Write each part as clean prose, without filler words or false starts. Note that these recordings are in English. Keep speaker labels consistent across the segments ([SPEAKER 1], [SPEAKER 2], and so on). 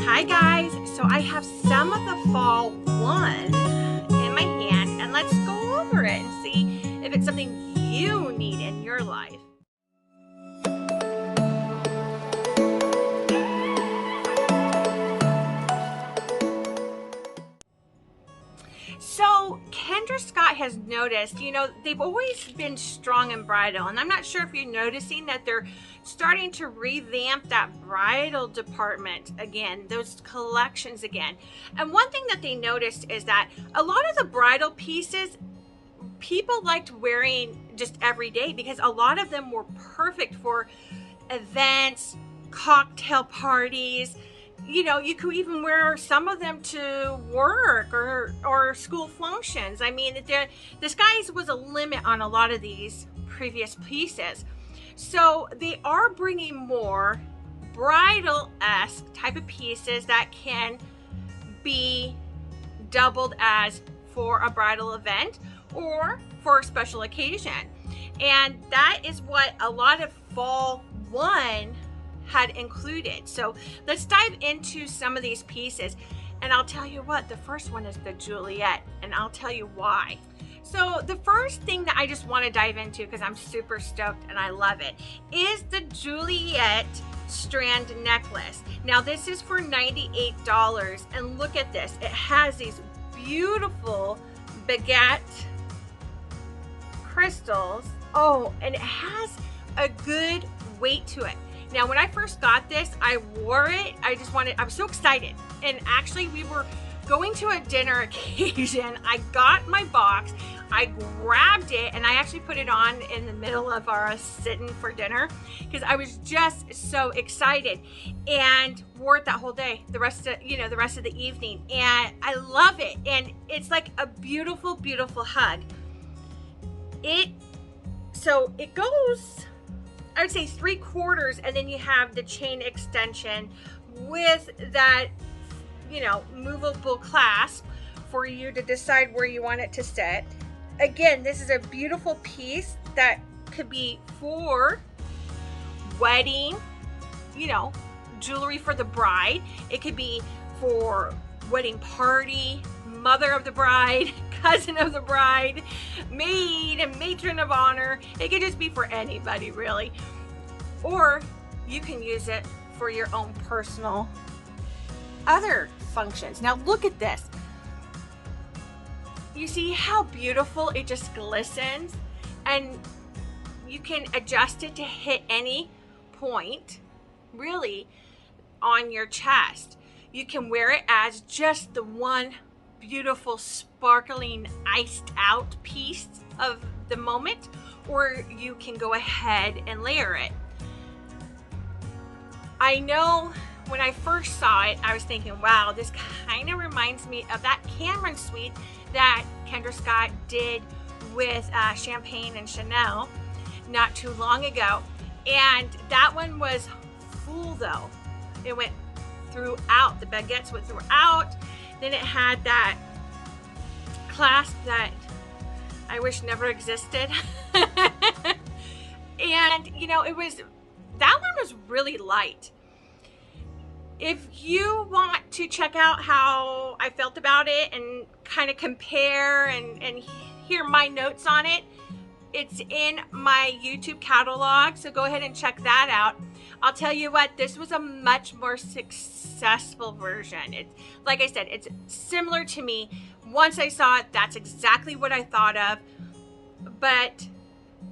[SPEAKER 1] Hi guys, so I have some of the fall one in my hand and let's go over it and see if it's something you need in your life. So Kendra Scott has noticed, they've always been strong in bridal, and I'm not sure if you're noticing that they're starting to revamp that bridal department again, those collections again. And one thing that they noticed is that a lot of the bridal pieces people liked wearing just every day because a lot of them were perfect for events, cocktail parties. You could even wear some of them to work or school functions. I mean, the skies was a limit on a lot of these previous pieces. So they are bringing more bridal-esque type of pieces that can be doubled as for a bridal event or for a special occasion. And that is what a lot of fall one had included. So let's dive into some of these pieces, and I'll tell you what, the first one is the Juliette, and I'll tell you why. So the first thing that I just want to dive into, because I'm super stoked and I love it, is the Juliette strand necklace. Now this is for $98, and look at this, it has these beautiful baguette crystals. Oh, and it has a good weight to it. Now, when I first got this, I wore it. I was so excited. And actually, we were going to a dinner occasion. I got my box, I grabbed it, and I actually put it on in the middle of our sitting for dinner because I was just so excited, and wore it that whole day, the rest of the evening. And I love it. And it's like a beautiful, beautiful hug. So it goes, I would say 3/4, and then you have the chain extension with that, movable clasp for you to decide where you want it to sit. Again, this is a beautiful piece that could be for wedding, jewelry for the bride. It could be for wedding party, mother of the bride, cousin of the bride, maid and matron of honor. It could just be for anybody, really. Or you can use it for your own personal other functions. Now look at this. You see how beautiful it just glistens, and you can adjust it to hit any point really on your chest. You can wear it as just the one beautiful sparkling iced out piece of the moment, or you can go ahead and layer it. I know when I first saw it, I was thinking, wow, this kind of reminds me of that Cameron suite that Kendra Scott did with Champagne and Chanel not too long ago. And that one was full though. It went throughout, the baguettes went throughout. Then it had that clasp that I wish never existed. And that one was really light. If you want to check out how I felt about it and kind of compare and hear my notes on it, it's in my YouTube catalog, so go ahead and check that out. I'll tell you what, this was a much more successful version. Like I said, it's similar to me. Once I saw it, that's exactly what I thought of, but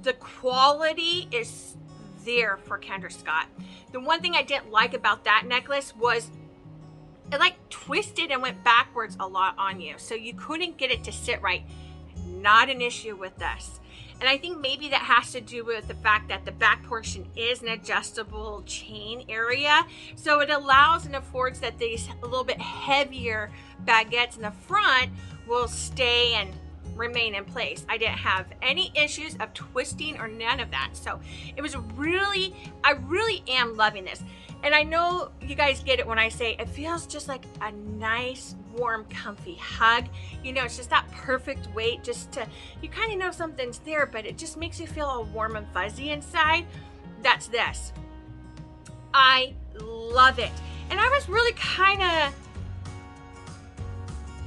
[SPEAKER 1] the quality is there for Kendra Scott. The one thing I didn't like about that necklace was it like twisted and went backwards a lot on you, so you couldn't get it to sit right. Not an issue with this. And I think maybe that has to do with the fact that the back portion is an adjustable chain area, so it allows and affords that these a little bit heavier baguettes in the front will stay and remain in place. I didn't have any issues of twisting or none of that. So it was I really am loving this. And I know you guys get it when I say it feels just like a nice, warm, comfy hug. It's just that perfect weight, you kind of know something's there, but it just makes you feel all warm and fuzzy inside. That's this. I love it. And I was really kind of,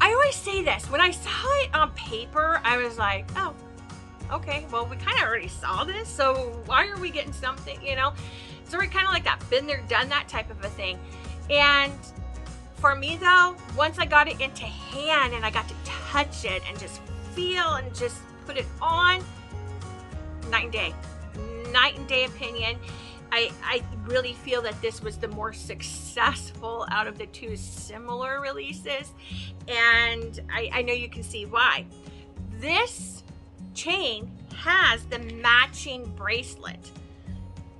[SPEAKER 1] I always say this, when I saw it on paper, I was like, oh, okay, well, we kind of already saw this, so why are we getting something, you know? So we're kind of like that, been there, done that type of a thing. And for me though, once I got it into hand and I got to touch it and just feel and just put it on, night and day opinion. I really feel that this was the more successful out of the two similar releases, and I know you can see why. This chain has the matching bracelet,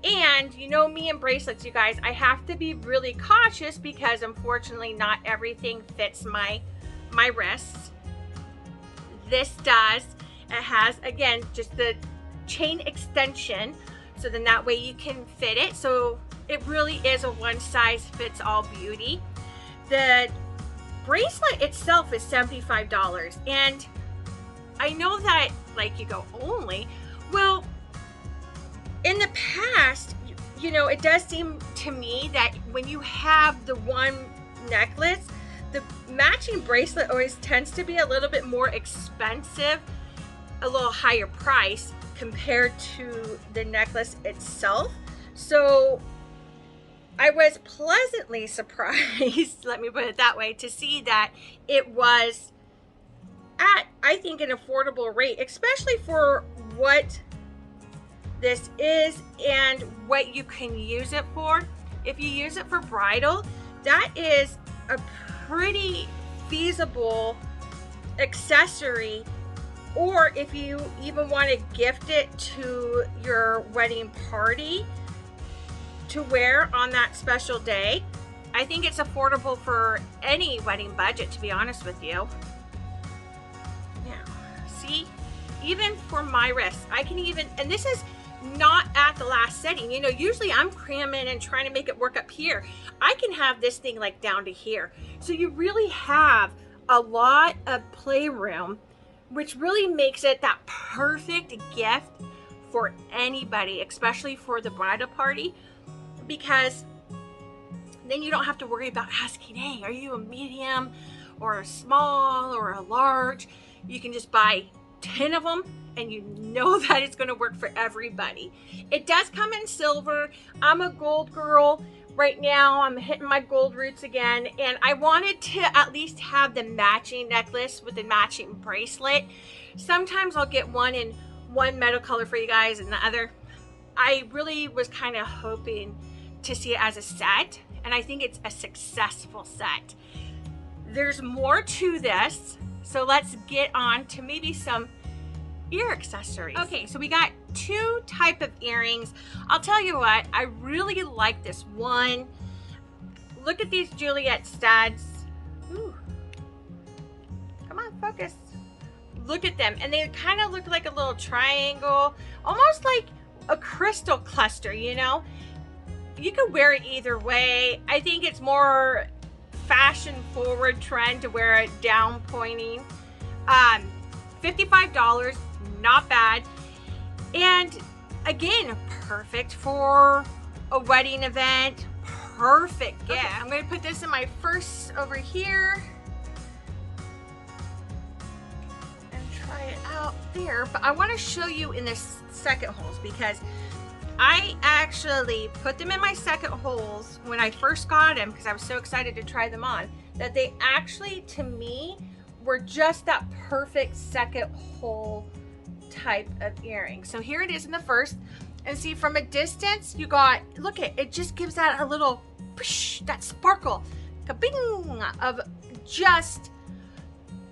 [SPEAKER 1] and you know me and bracelets, you guys, I have to be really cautious because unfortunately not everything fits my wrists. This does. It has, again, just the chain extension, so then that way you can fit it. So it really is a one size fits all beauty. The bracelet itself is $75, and I know that, like, you go only, well, in the past, you know, it does seem to me that when you have the one necklace, the matching bracelet always tends to be a little bit more expensive, a little higher price compared to the necklace itself. So I was pleasantly surprised, let me put it that way, to see that it was at, I think, an affordable rate, especially for what this is and what you can use it for. If you use it for bridal, that is a pretty feasible accessory. Or if you even want to gift it to your wedding party to wear on that special day, I think it's affordable for any wedding budget, to be honest with you. Now, see, even for my wrist, I can even, and this is not at the last setting, you know, usually I'm cramming and trying to make it work up here. I can have this thing like down to here. So you really have a lot of playroom, which really makes it that perfect gift for anybody, especially for the bridal party, because then you don't have to worry about asking, hey, are you a medium or a small or a large? You can just buy 10 of them and you know that it's going to work for everybody. It does come in silver. I'm a gold girl right now. I'm hitting my gold roots again, and I wanted to at least have the matching necklace with the matching bracelet. Sometimes I'll get one in one metal color for you guys and the other. I really was kind of hoping to see it as a set, and I think it's a successful set. There's more to this, so let's get on to maybe some ear accessories. Okay, so we got two type of earrings. I'll tell you what, I really like this one. Look at these Juliette studs. Ooh. Come on, focus. Look at them, and they kind of look like a little triangle, almost like a crystal cluster, you know? You could wear it either way. I think it's more fashion forward trend to wear it down pointing. $55, not bad. And again, perfect for a wedding event. Perfect gift. Okay. I'm going to put this in my first over here and try it out there. But I want to show you in the second holes, because I actually put them in my second holes when I first got them, because I was so excited to try them on, that they actually, to me, were just that perfect second hole type of earring. So here it is in the first, and see from a distance, you got, look at it, just gives that a little push, that sparkle, ka-bing, of just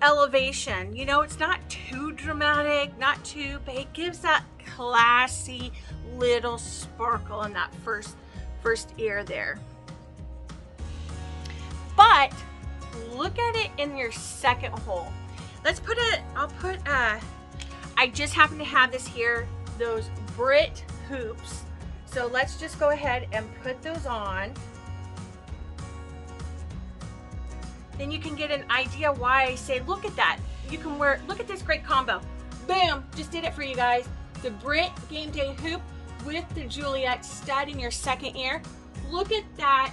[SPEAKER 1] elevation. You know, it's not too dramatic, not too big. It gives that classy little sparkle in that first ear there. But look at it in your second hole. Let's put it, I just happen to have this here, those Brit hoops. So let's just go ahead and put those on. Then you can get an idea why I say, look at that. You can wear, look at this great combo. Bam, just did it for you guys. The Brit game day hoop with the Juliette stud in your second ear. Look at that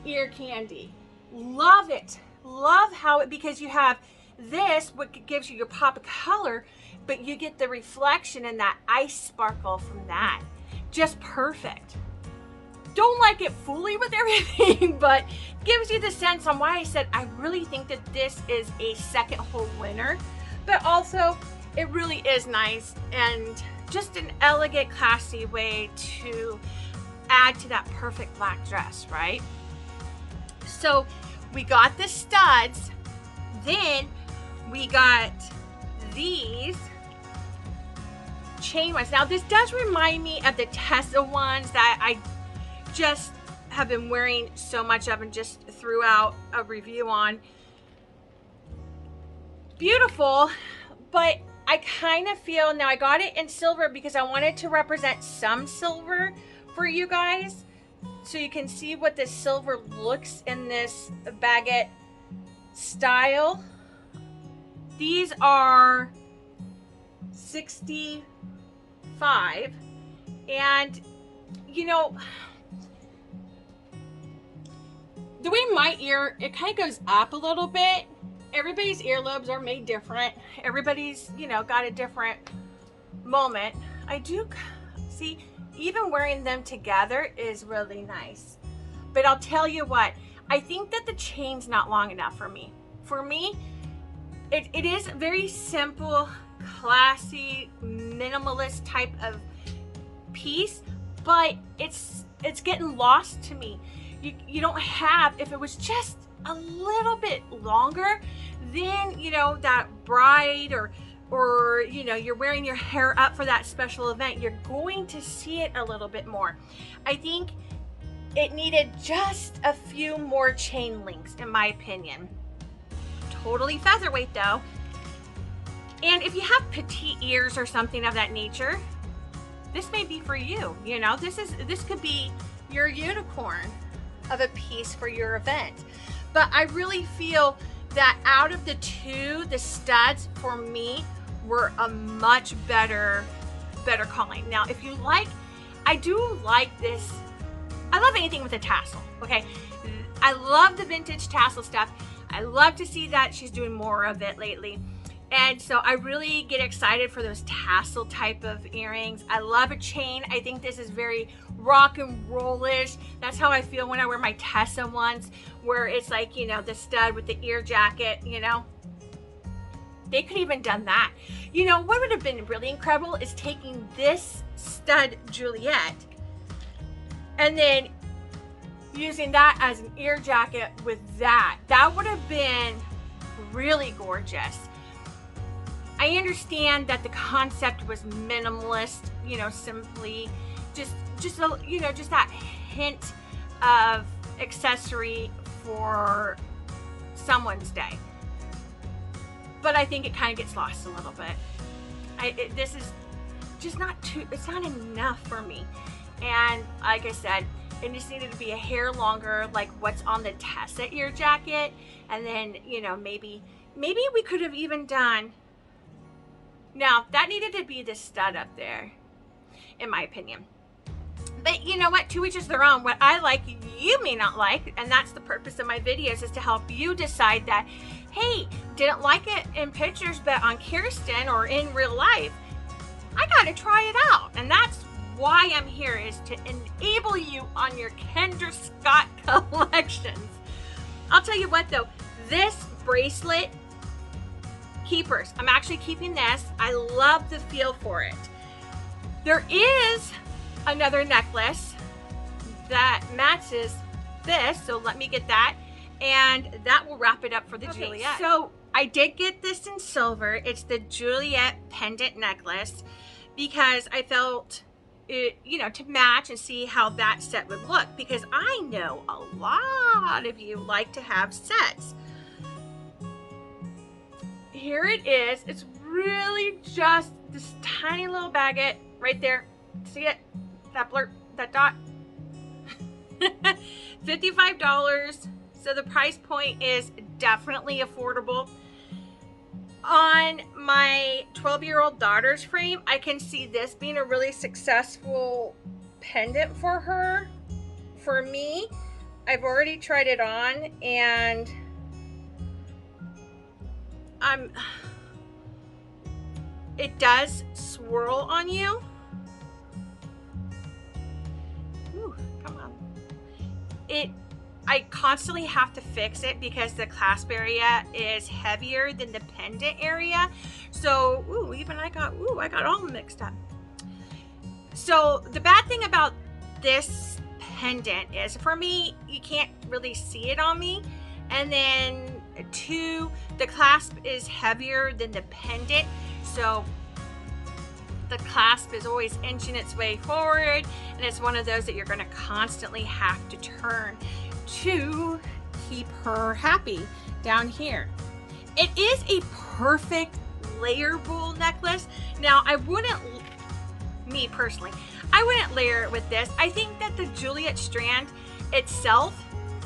[SPEAKER 1] ear candy. Love it. Love how it, because you have this, what gives you your pop of color, but you get the reflection and that ice sparkle from that. Just perfect. Don't like it fully with everything, but gives you the sense on why I said I really think that this is a second whole winner. But also, it really is nice and just an elegant, classy way to add to that perfect black dress, right? So we got the studs, then we got these chain ones. Now this does remind me of the Tessa ones that I just have been wearing so much of and just threw out a review on. Beautiful, but I kind of feel, now I got it in silver because I wanted to represent some silver for you guys, so you can see what the silver looks in this baguette style. These are $65, and you know, the way my ear, it kind of goes up a little bit. Everybody's earlobes are made different. Everybody's, you know, got a different moment. I do see, even wearing them together is really nice. But I'll tell you what, I think that the chain's not long enough for me. For me, it is a very simple, classy, minimalist type of piece, but it's getting lost to me. You don't have, if it was just a little bit longer, then, you know, that bride or you know, you're wearing your hair up for that special event, you're going to see it a little bit more. I think it needed just a few more chain links, in my opinion. Totally featherweight though. And if you have petite ears or something of that nature, this may be for you. You know, this could be your unicorn of a piece for your event. But I really feel that out of the two, the studs for me were a much better calling. Now, if you like, I do like this. I love anything with a tassel, okay? I love the vintage tassel stuff. I love to see that she's doing more of it lately. And so I really get excited for those tassel type of earrings. I love a chain. I think this is very rock and roll-ish. That's how I feel when I wear my Tessa ones, where it's like, you know, the stud with the ear jacket, you know. They could even done that. You know, what would have been really incredible is taking this stud Juliette and then using that as an ear jacket with that. That would have been really gorgeous. I understand that the concept was minimalist, you know, simply just you know, just that hint of accessory for someone's day. But I think it kind of gets lost a little bit. This is just not too, it's not enough for me. And like I said, it just needed to be a hair longer, like what's on the Tessa ear jacket. And then, you know, maybe we could have even done, now that needed to be the stud up there, in my opinion. But you know what, to each is their own. What I like, you may not like, and that's the purpose of my videos, is to help you decide that, hey, didn't like it in pictures, but on Kirsten or in real life, I gotta try it out. And that's why I'm here, is to enable you on your Kendra Scott collections. I'll tell you what though, this bracelet, keepers. I'm actually keeping this. I love the feel for it. There is another necklace that matches this, so let me get that, and that will wrap it up for the Juliette. So I did get this in silver. It's the Juliette pendant necklace because I felt it, you know, to match and see how that set would look, because I know a lot of you like to have sets. Here it is. It's really just this tiny little baguette right there. See it? That blur, that dot. $55. So the price point is definitely affordable. On my 12-year-old daughter's frame, I can see this being a really successful pendant for her. For me, I've already tried it on, and it does swirl on you. Ooh, come on. I constantly have to fix it because the clasp area is heavier than the pendant area. So, ooh, even I got all mixed up. So the bad thing about this pendant is, for me, you can't really see it on me. And then 2, the clasp is heavier than the pendant. So the clasp is always inching its way forward, and it's one of those that you're going to constantly have to turn to keep her happy down here. It is a perfect layerable necklace. Now, me personally, I wouldn't layer it with this. I think that the Juliette strand itself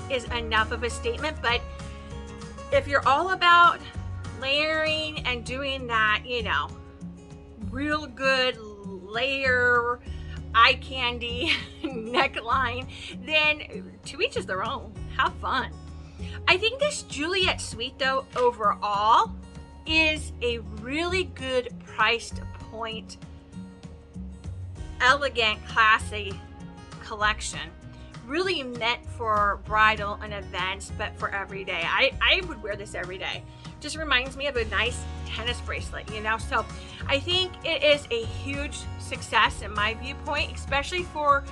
[SPEAKER 1] is enough of a statement, but if you're all about layering and doing that, you know, real good layer, eye candy neckline, then to each is their own. Have fun. I think this Juliette Suite, though, overall is a really good priced point, elegant, classy collection. Really meant for bridal and events, but for every day. I would wear this every day. Just reminds me of a nice tennis bracelet, you know? So I think it is a huge success in my viewpoint, especially for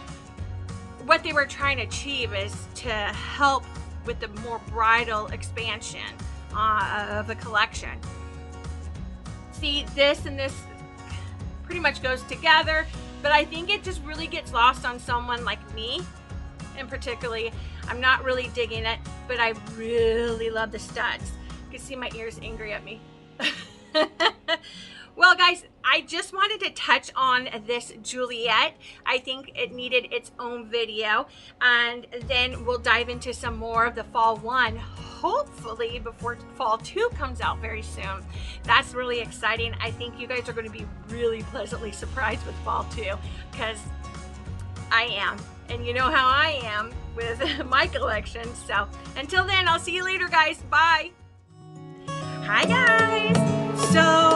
[SPEAKER 1] what they were trying to achieve, is to help with the more bridal expansion of the collection. See, this and this pretty much goes together, but I think it just really gets lost on someone like me. And particularly, I'm not really digging it, but I really love the studs. You can see my ears angry at me. Well, guys, I just wanted to touch on this Juliette. I think it needed its own video, and then we'll dive into some more of the fall 1, hopefully before fall 2 comes out very soon. That's really exciting. I think you guys are going to be really pleasantly surprised with fall 2, because I am. And you know how I am with my collection. So until then, I'll see you later, guys. Bye. Hi, guys. So